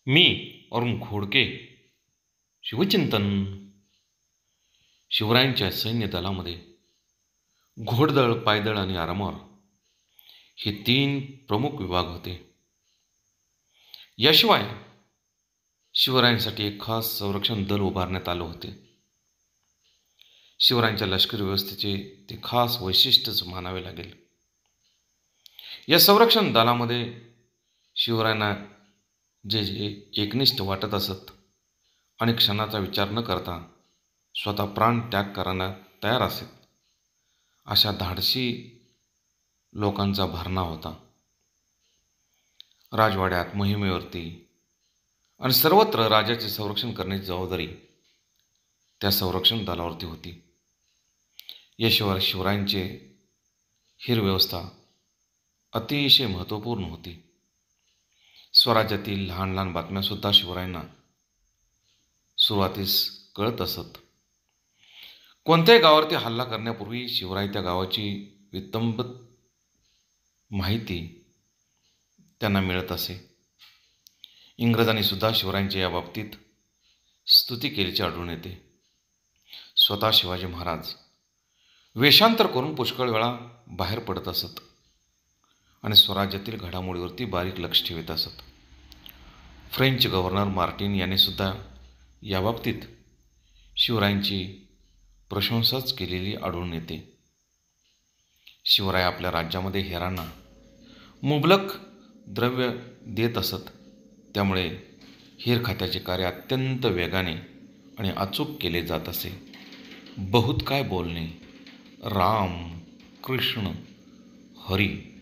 मी अरुण खोडके. शिवचिंतन. शिवरायांच्या सैन्य दलामध्ये घोडदळ, पायदळ आणि आरमार हे 3 प्रमुख विभाग होते. याशिवाय शिवरायांसाठी एक खास संरक्षण दल उभारण्यात आले होते. शिवरायांच्या लष्करी व्यवस्थेचे ते खास वैशिष्ट्यच मानावे लागेल. या संरक्षण दलामध्ये शिवरायांना जे जे एकनिष्ठ वाटत असत आणि क्षणाचा विचार न करता स्वतः प्राण त्याग करण्यात तयार असेल अशा धाडसी लोकांचा भरणा होता. राजवाड्यात, मोहिमेवरती आणि सर्वत्र राजाचे संरक्षण करण्याची जबाबदारी त्या संरक्षण दलावरती होती. याशिवाय शिवरायांचे हिर व्यवस्था अतिशय महत्त्वपूर्ण होती. स्वराज्यातील लहान लहान बातम्यासुद्धा शिवरायांना सुरुवातीस कळत असत. कोणत्याही गावावरती हल्ला करण्यापूर्वी शिवराय त्या गावाची वितंबत माहिती त्यांना मिळत असे. इंग्रजांनी सुद्धा शिवरायांच्या या बाबतीत स्तुती केल्याचे आढळून येते. स्वतः शिवाजी महाराज वेषांतर करून पुष्कळ वेळा बाहेर पडत असत आणि स्वराज्यातील घडामोडीवरती बारीक लक्ष ठेवत असत. फ्रेंच गव्हर्नर मार्टिन याने सुद्धा याबाबतीत शिवरायांची प्रशंसाच केलेली आढळून येते. शिवराय आपल्या राज्यामध्ये हेरांना मुबलक द्रव्य देत असत. त्यामुळे हेर खात्याचे कार्य अत्यंत वेगाने आणि अचूक केले जात असे. बहुत काय बोलणे. राम, कृष्ण, हरी